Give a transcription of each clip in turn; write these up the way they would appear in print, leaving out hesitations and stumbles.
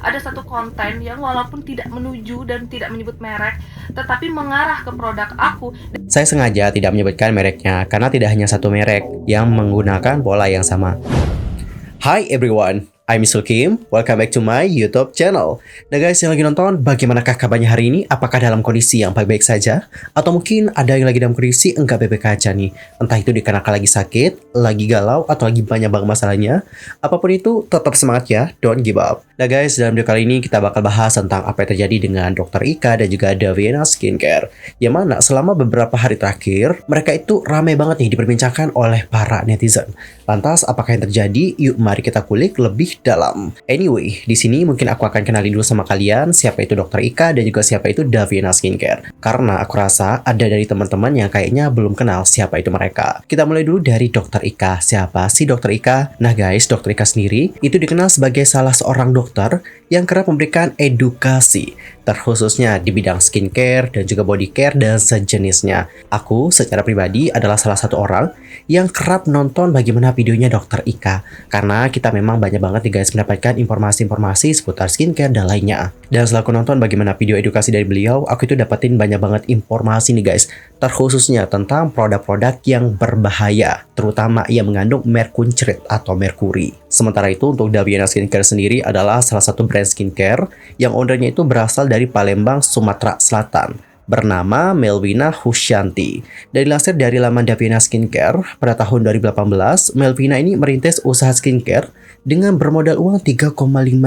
ada satu konten yang walaupun tidak menuju dan tidak menyebut merek, tetapi mengarah ke produk aku. Saya sengaja tidak menyebutkan mereknya karena tidak hanya satu merek yang menggunakan pola yang sama. Hi everyone, I'm Misul Kim. Welcome back to my YouTube channel. Nah guys yang lagi nonton, bagaimanakah kabarnya hari ini? Apakah dalam kondisi yang baik-baik saja? Atau mungkin ada yang lagi dalam kondisi enggak baik-baik aja nih? Entah itu dikarenakan lagi sakit, lagi galau, atau lagi banyak banget masalahnya. Apapun itu, tetap semangat ya, don't give up. Nah guys, dalam video kali ini kita bakal bahas tentang apa yang terjadi dengan Dr. Ika dan juga Daviena Skincare. Yang mana selama beberapa hari terakhir, mereka itu ramai banget nih diperbincangkan oleh para netizen. Lantas, apakah yang terjadi? Yuk mari kita kulik lebih dalam. Anyway, di sini mungkin aku akan kenalin dulu sama kalian siapa itu Dr. Ika dan juga siapa itu Daviena Skincare. Karena aku rasa ada dari teman-teman yang kayaknya belum kenal siapa itu mereka. Kita mulai dulu dari Dr. Ika. Siapa sih Dr. Ika? Nah guys, Dr. Ika sendiri itu dikenal sebagai salah seorang dokter yang kerap memberikan edukasi terkhususnya di bidang skincare dan juga body care dan sejenisnya. Aku secara pribadi adalah salah satu orang yang kerap nonton bagaimana videonya Dr. Ika karena kita memang banyak banget nih guys mendapatkan informasi-informasi seputar skincare dan lainnya. Dan setelah aku nonton bagaimana video edukasi dari beliau, aku itu dapetin banyak banget informasi nih guys, terkhususnya tentang produk-produk yang berbahaya, terutama yang mengandung merkuncrit atau merkuri. Sementara itu untuk Daviena Skincare sendiri adalah salah satu brand skincare yang ownernya itu berasal dari Palembang, Sumatera Selatan, bernama Melvina Husyanti. Dari lansir dari laman Daviena Skincare, pada tahun 2018, Melvina ini merintis usaha skincare dengan bermodal uang 3,5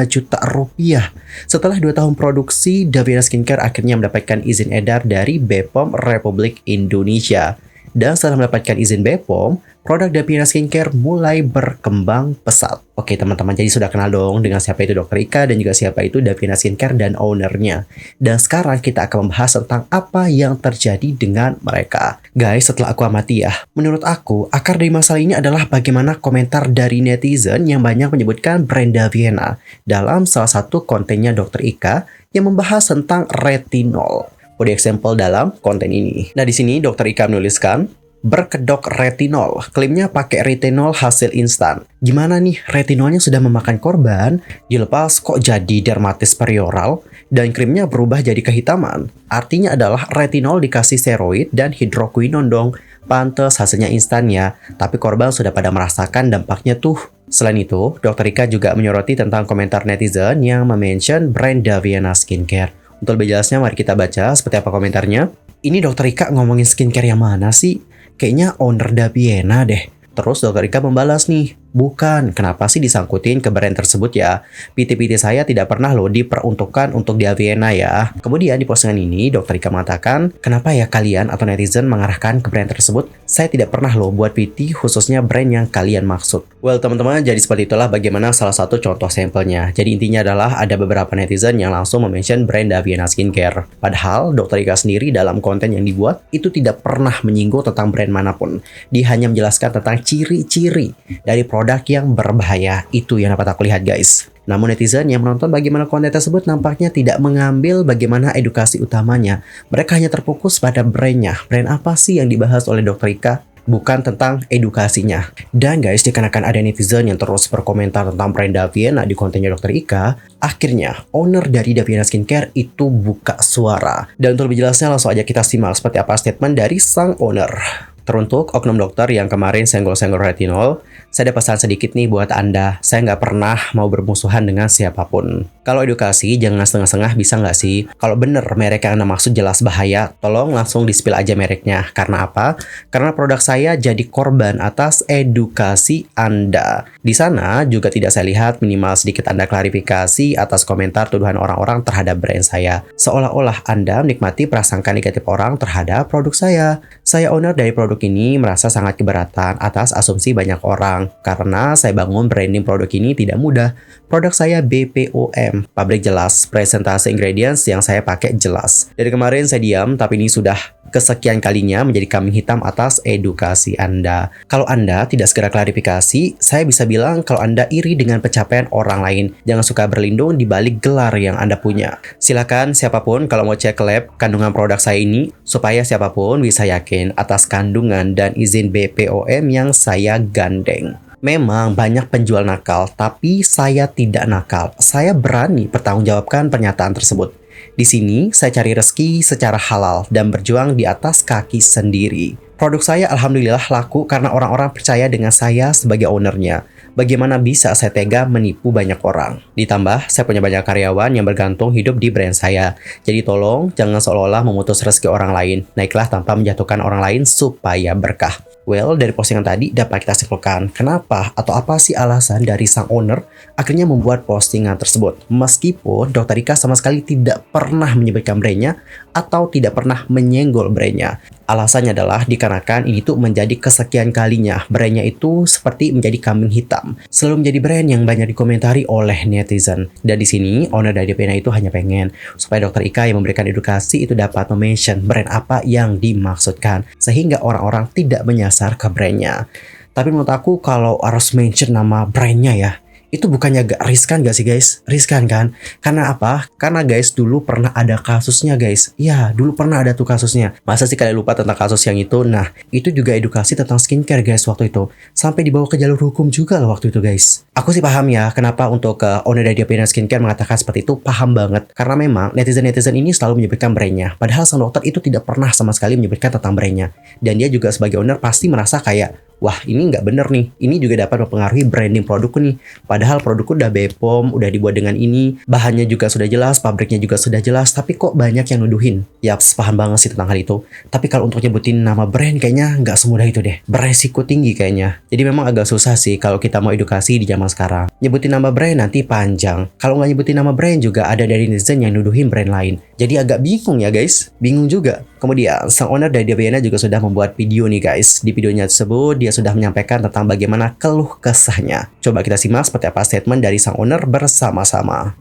juta rupiah. Setelah 2 tahun produksi, Daviena Skincare akhirnya mendapatkan izin edar dari BPOM Republik Indonesia. Dan setelah mendapatkan izin BPOM, produk Daviena Skincare mulai berkembang pesat. Oke teman-teman, jadi sudah kenal dong dengan siapa itu Dr. Ika dan juga siapa itu Daviena Skincare dan ownernya. Dan sekarang kita akan membahas tentang apa yang terjadi dengan mereka. Guys, setelah aku amati ya, menurut aku akar dari masalah ini adalah bagaimana komentar dari netizen yang banyak menyebutkan brand Daviena dalam salah satu kontennya Dr. Ika yang membahas tentang retinol. Body example dalam konten ini. Nah di sini Dr. Ika menuliskan berkedok retinol, klaimnya pakai retinol hasil instan. Gimana nih, retinolnya sudah memakan korban, dilepas kok jadi dermatis perioral, dan krimnya berubah jadi kehitaman. Artinya adalah retinol dikasih steroid dan hidroquinon dong. Pantes hasilnya instan ya, tapi korban sudah pada merasakan dampaknya tuh. Selain itu, Dr. Ika juga menyoroti tentang komentar netizen yang mention brand Daviena Skincare. Untuk lebih jelasnya, mari kita baca seperti apa komentarnya. Ini Dr. Ika ngomongin skincare yang mana sih? Kayaknya owner Daviena deh. Terus Dr. Ika membalas nih, bukan, kenapa sih disangkutin ke brand tersebut ya? PT-PT saya tidak pernah loh diperuntukkan untuk Daviena ya. Kemudian di postingan ini, Dr. Ika mengatakan, kenapa ya kalian atau netizen mengarahkan ke brand tersebut? Saya tidak pernah loh buat PT khususnya brand yang kalian maksud. Well teman-teman, jadi seperti itulah bagaimana salah satu contoh sampelnya. Jadi intinya adalah ada beberapa netizen yang langsung mention brand Daviena Skincare. Padahal Dr. Ika sendiri dalam konten yang dibuat itu tidak pernah menyinggung tentang brand manapun. Dia hanya menjelaskan tentang ciri-ciri dari produk yang berbahaya. Itu yang dapat aku lihat guys. Namun netizen yang menonton bagaimana konten tersebut nampaknya tidak mengambil bagaimana edukasi utamanya. Mereka hanya terfokus pada brandnya. Brand apa sih yang dibahas oleh Dr. Ika? Bukan tentang edukasinya. Dan guys, dikarenakan ada netizen yang terus berkomentar tentang brand Daviena di kontennya Dr. Ika, akhirnya owner dari Daviena Skincare itu buka suara. Dan untuk lebih jelasnya langsung aja kita simak seperti apa statement dari sang owner. Teruntuk oknum dokter yang kemarin senggol-senggol retinol, saya ada pesan sedikit nih buat Anda. Saya nggak pernah mau bermusuhan dengan siapapun. Kalau edukasi, jangan setengah-setengah, bisa nggak sih? Kalau bener merek yang Anda maksud jelas bahaya, tolong langsung di-spill aja mereknya. Karena apa? Karena produk saya jadi korban atas edukasi Anda. Di sana juga tidak saya lihat minimal sedikit Anda klarifikasi atas komentar tuduhan orang-orang terhadap brand saya. Seolah-olah Anda menikmati prasangka negatif orang terhadap produk saya. Saya owner dari produk ini merasa sangat keberatan atas asumsi banyak orang. Karena saya bangun branding produk ini tidak mudah. Produk saya BPOM, pabrik jelas, presentasi ingredients yang saya pakai jelas. Dari kemarin saya diam, tapi ini sudah kesekian kalinya menjadi kambing hitam atas edukasi Anda. Kalau Anda tidak segera klarifikasi, saya bisa bilang kalau Anda iri dengan pencapaian orang lain. Jangan suka berlindung di balik gelar yang Anda punya. Silakan siapapun kalau mau cek lab kandungan produk saya ini, supaya siapapun bisa yakin atas kandungan dan izin BPOM yang saya gandeng. Memang banyak penjual nakal, tapi saya tidak nakal. Saya berani pertanggungjawabkan pernyataan tersebut. Di sini, saya cari rezeki secara halal dan berjuang di atas kaki sendiri. Produk saya alhamdulillah laku karena orang-orang percaya dengan saya sebagai ownernya. Bagaimana bisa saya tega menipu banyak orang? Ditambah, saya punya banyak karyawan yang bergantung hidup di brand saya. Jadi tolong, jangan seolah-olah memutus rezeki orang lain. Naiklah tanpa menjatuhkan orang lain supaya berkah. Well, dari postingan tadi dapat kita simpulkan kenapa atau apa sih alasan dari sang owner akhirnya membuat postingan tersebut. Meskipun Dr. Ika sama sekali tidak pernah menyebutkan brandnya atau tidak pernah menyenggol brandnya. Alasannya adalah dikarenakan ini tuh menjadi kesekian kalinya brandnya itu seperti menjadi kambing hitam. Selalu menjadi brand yang banyak dikomentari oleh netizen. Dan di sini owner dari Devena itu hanya pengen supaya Dr. Ika yang memberikan edukasi itu dapat mention brand apa yang dimaksudkan sehingga orang-orang tidak menyasar ke brandnya. Tapi menurut aku kalau harus mention nama brandnya ya, itu bukannya agak riskan gak sih guys? Riskan kan? Karena apa? Karena guys dulu pernah ada kasusnya guys. Ya dulu pernah ada tuh kasusnya. Masa sih kalian lupa tentang kasus yang itu? Nah itu juga edukasi tentang skincare guys waktu itu. Sampai dibawa ke jalur hukum juga loh waktu itu guys. Aku sih paham ya kenapa untuk owner dari Devena Skincare mengatakan seperti itu. Paham banget. Karena memang netizen-netizen ini selalu menyebutkan brandnya. Padahal sang dokter itu tidak pernah sama sekali menyebutkan tentang brandnya. Dan dia juga sebagai owner pasti merasa kayak wah ini nggak bener nih, ini juga dapat mempengaruhi branding produkku nih. Padahal produkku udah BPOM, udah dibuat dengan ini, bahannya juga sudah jelas, pabriknya juga sudah jelas, tapi kok banyak yang nuduhin. Ya paham banget sih tentang hal itu. Tapi kalau untuk nyebutin nama brand kayaknya nggak semudah itu deh, beresiko tinggi kayaknya. Jadi memang agak susah sih kalau kita mau edukasi di zaman sekarang. Nyebutin nama brand nanti panjang. Kalau nggak nyebutin nama brand juga ada dari netizen yang nuduhin brand lain. Jadi agak bingung ya guys, bingung juga. Kemudian sang owner dari Devena juga sudah membuat video nih guys. Di videonya tersebut dia sudah menyampaikan tentang bagaimana keluh kesahnya. Coba kita simak seperti apa statement dari sang owner bersama-sama.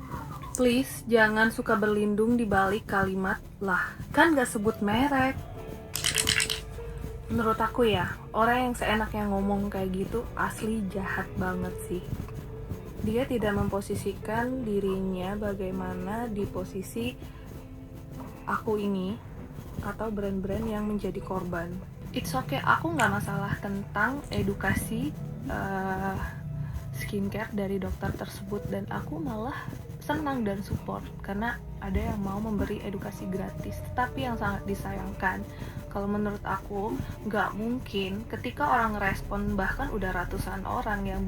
Please jangan suka berlindung di balik kalimat lah, kan gak sebut merek. Menurut aku ya, orang yang seenaknya ngomong kayak gitu asli jahat banget sih. Dia tidak memposisikan dirinya bagaimana di posisi aku ini atau brand-brand yang menjadi korban. It's okay, aku nggak masalah tentang edukasi skincare dari dokter tersebut, dan aku malah senang dan support karena ada yang mau memberi edukasi gratis. Tapi yang sangat disayangkan, kalau menurut aku nggak mungkin ketika orang ngerespon, bahkan udah ratusan orang yang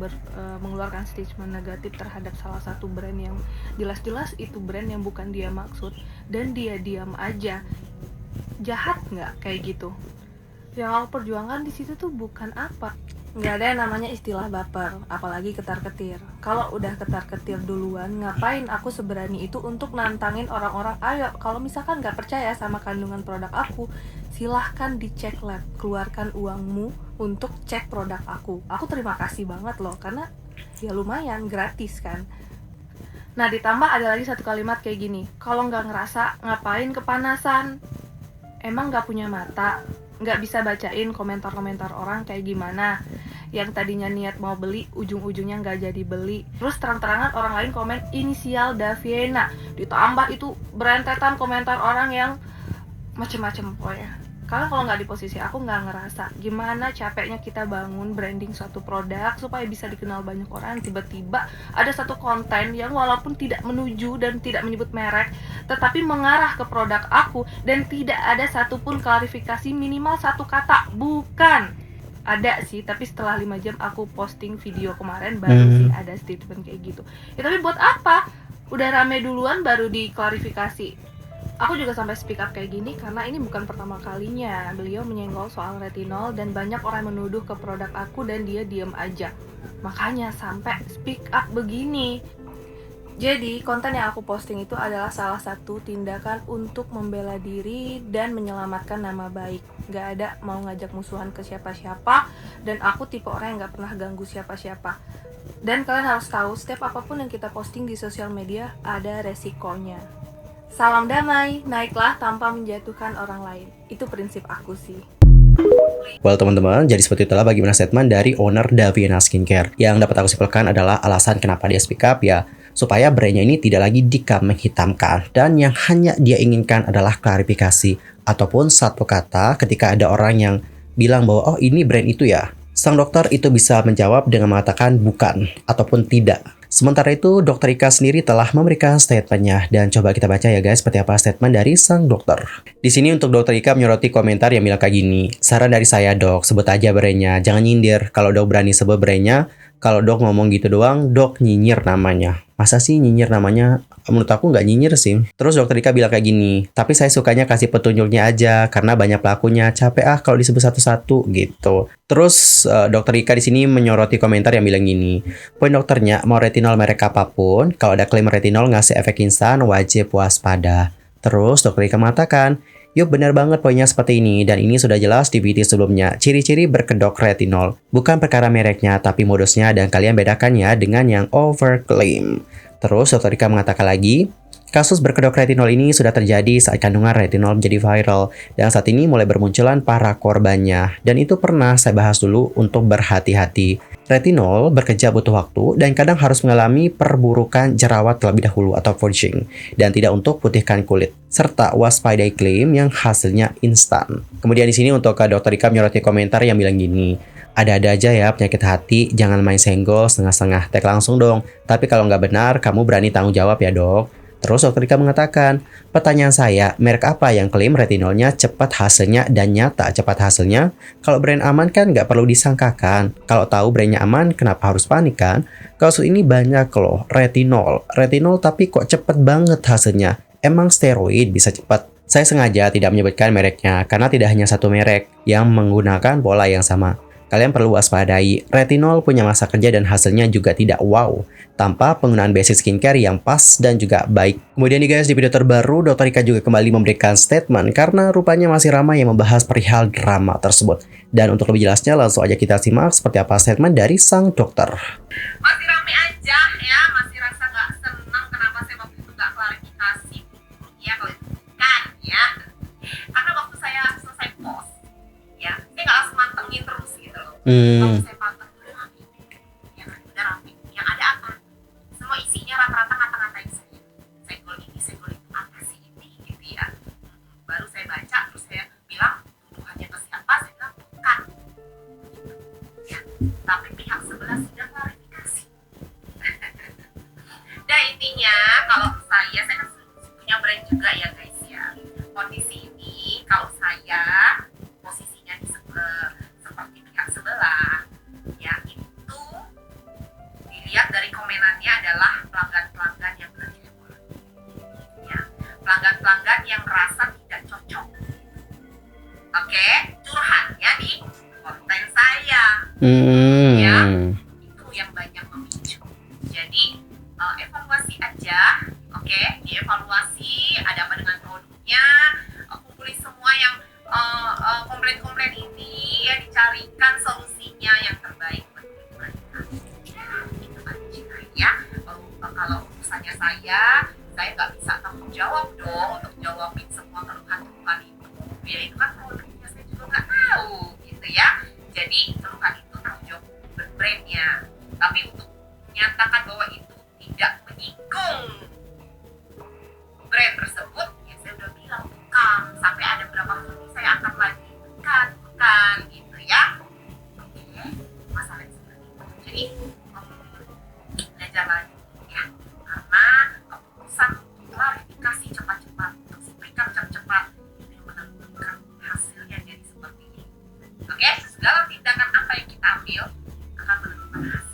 mengeluarkan statement negatif terhadap salah satu brand yang jelas-jelas itu brand yang bukan dia maksud, dan dia diam aja. Jahat nggak kayak gitu? Yang aku perjuangkan di situ tuh bukan apa, nggak ada yang namanya istilah baper, apalagi ketar-ketir. Kalau udah ketar-ketir duluan, ngapain aku seberani itu untuk nantangin orang-orang? Ayo, kalau misalkan nggak percaya sama kandungan produk aku, silahkan dicek lab, keluarkan uangmu untuk cek produk aku. Aku terima kasih banget loh, karena ya lumayan gratis kan. Nah ditambah ada lagi satu kalimat kayak gini, kalau nggak ngerasa ngapain kepanasan? Emang nggak punya mata? Nggak bisa bacain komentar-komentar orang kayak gimana? Yang tadinya niat mau beli, ujung-ujungnya nggak jadi beli. Terus terang-terangan orang lain komen inisial Devena, ditambah itu berentetan komentar orang yang macem-macem pokoknya. Karena kalau nggak di posisi aku, nggak ngerasa gimana capeknya kita bangun branding suatu produk supaya bisa dikenal banyak orang. Tiba-tiba ada satu konten yang walaupun tidak menuju dan tidak menyebut merek, tetapi mengarah ke produk aku, dan tidak ada satupun klarifikasi, minimal satu kata bukan. Ada sih, tapi setelah 5 jam aku posting video kemarin baru sih ada statement kayak gitu ya. Tapi buat apa? Udah rame duluan baru diklarifikasi. Aku juga sampai speak up kayak gini karena ini bukan pertama kalinya beliau menyenggol soal retinol, dan banyak orang menuduh ke produk aku dan dia diem aja. Makanya sampai speak up begini. Jadi konten yang aku posting itu adalah salah satu tindakan untuk membela diri dan menyelamatkan nama baik. Gak ada mau ngajak musuhan ke siapa-siapa, dan aku tipe orang yang gak pernah ganggu siapa-siapa. Dan kalian harus tahu, setiap apapun yang kita posting di sosial media ada resikonya. Salam damai, naiklah tanpa menjatuhkan orang lain. Itu prinsip aku sih. Well teman-teman, jadi seperti itulah bagaimana statement dari owner Devena Skincare. Yang dapat aku simpulkan adalah alasan kenapa dia speak up ya, supaya brandnya ini tidak lagi dikambing hitamkan. Dan yang hanya dia inginkan adalah klarifikasi ataupun satu kata ketika ada orang yang bilang bahwa oh ini brand itu ya, Sang dokter itu bisa menjawab dengan mengatakan bukan ataupun tidak. Sementara itu, Dokter Ika sendiri telah memberikan statementnya dan coba kita baca ya guys seperti apa statement dari sang dokter. Di sini untuk Dokter Ika menyoroti komentar yang bilang kayak gini. Saran dari saya dok, sebut aja brandnya, jangan nyindir. Kalau dok berani sebut brandnya, kalau dok ngomong gitu doang, dok nyinyir namanya. Masa sih nyinyir namanya? Menurut aku nggak nyinyir sih. Terus Dokter Ika bilang kayak gini, tapi saya sukanya kasih petunjuknya aja karena banyak pelakunya. Capek kalau disebut satu-satu gitu. Terus Dokter Ika di sini menyoroti komentar yang bilang gini, poin dokternya mau retinol merek apapun, kalau ada klaim retinol ngasih efek instan wajib waspada. Terus Dokter Ika mengatakan, yuk benar banget poinnya seperti ini dan ini sudah jelas di video sebelumnya. Ciri-ciri berkedok retinol bukan perkara mereknya tapi modusnya dan kalian bedakannya dengan yang overclaim. Terus Dr. Ika mengatakan lagi, kasus berkedok retinol ini sudah terjadi saat kandungan retinol menjadi viral dan saat ini mulai bermunculan para korbannya. Dan itu pernah saya bahas dulu untuk berhati-hati. Retinol bekerja butuh waktu dan kadang harus mengalami perburukan jerawat terlebih dahulu atau foraging dan tidak untuk putihkan kulit serta waspadai klaim yang hasilnya instan. Kemudian di sini untuk Dr. Ika menyoroti komentar yang bilang gini, ada-ada aja ya penyakit hati, jangan main senggol setengah-setengah, tek langsung dong. Tapi kalau nggak benar, kamu berani tanggung jawab ya dok. Terus Dr. Ika mengatakan, pertanyaan saya, merek apa yang klaim retinolnya cepat hasilnya dan nyata cepat hasilnya? Kalau brand aman kan nggak perlu disangkakan. Kalau tahu brandnya aman, kenapa harus panik kan? Kasus ini banyak loh, retinol tapi kok cepat banget hasilnya. Emang steroid bisa cepat? Saya sengaja tidak menyebutkan mereknya, karena tidak hanya satu merek yang menggunakan pola yang sama. Kalian perlu waspadai, retinol punya masa kerja dan hasilnya juga tidak wow, tanpa penggunaan basic skincare yang pas dan juga baik. Kemudian nih guys, di video terbaru, Dr. Ika juga kembali memberikan statement karena rupanya masih ramai yang membahas perihal drama tersebut. Dan untuk lebih jelasnya, langsung aja kita simak seperti apa statement dari sang dokter. Masih rame aja ya, masih rasa nggak senang kenapa saya waktu itu nggak klarifikasi ya kalau itu bukan ya. Karena waktu saya selesai post, ya, saya nggak langsung mantengin terus gitu loh. Waktu saya panteng udah rame, ya kan, udah rame. Yang ada apa? Semua isinya rata-rata ngata-ngatain saya. Senggol ini, senggol itu, apa sih ini gitu ya. Baru saya baca, terus saya bilang tuduhannya ke siapa? Saya bilang bukan. Ya, tapi pihak sebelah sudah klarifikasi. Dan intinya kalau saya kan punya brand juga ya guys ya. Kondisi ini kalau saya posisinya seperti pihak sebelah, ya itu dilihat dari komenannya adalah pelanggan-pelanggan yang kecewa, ya, pelanggan-pelanggan yang merasa tidak cocok. Oke, curhatnya di konten saya, ya, itu yang banyak memicu. Jadi evaluasi aja, oke, dievaluasi ada apa dengan produknya, kumpulin semua yang komplain-komplain ini ya, dicarikan solusinya yang terbaik buat mereka. Itu aja ya. Kalau urusannya saya nggak bisa tanggung jawab dong untuk jawabin semua keluhan-keluhan itu. Ya itu kan produknya saya juga nggak tahu gitu ya. Jadi keluhan itu tanggung jawab brandnya. Tapi untuk menyatakan bahwa itu tidak menyinggung brand tersebut, ya saya udah bilang bukan. Sampai ada berapa kali saya akan lagi bukan gitu ya. Oke, masalah seperti itu. Jadi belajar lagi ya, karena keputusan klarifikasi cepat-cepat, untuk berikan cepat-cepat itu yang menentukan hasilnya jadi seperti ini. Oke, segala tindakan apa yang kita ambil akan menentukan hasil.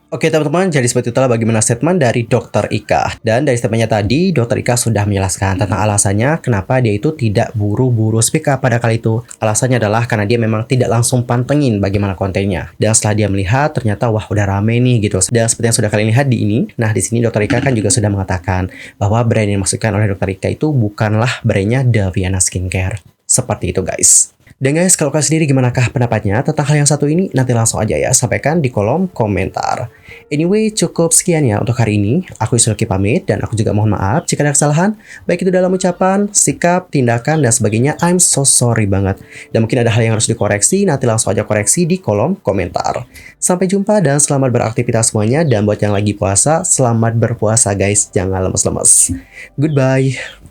Oke teman-teman, jadi seperti itulah bagaimana statement dari Dr. Ika. Dan dari statementnya tadi, Dr. Ika sudah menjelaskan tentang alasannya kenapa dia itu tidak buru-buru speak up pada kali itu. Alasannya adalah karena dia memang tidak langsung pantengin bagaimana kontennya. Dan setelah dia melihat, ternyata wah udah rame nih gitu. Dan seperti yang sudah kalian lihat di ini, nah di sini Dr. Ika kan juga sudah mengatakan bahwa brand yang dimaksudkan oleh Dr. Ika itu bukanlah brandnya Daviana Skincare. Seperti itu guys. Dan guys, kalau kalian sendiri gimanakah pendapatnya tentang hal yang satu ini? Nanti langsung aja ya, sampaikan di kolom komentar. Anyway, cukup sekian ya untuk hari ini. Aku Sulki pamit, dan aku juga mohon maaf jika ada kesalahan, baik itu dalam ucapan, sikap, tindakan, dan sebagainya. I'm so sorry banget. Dan mungkin ada hal yang harus dikoreksi, nanti langsung aja koreksi di kolom komentar. Sampai jumpa dan selamat beraktivitas semuanya. Dan buat yang lagi puasa, selamat berpuasa guys, jangan lemes-lemes. Goodbye.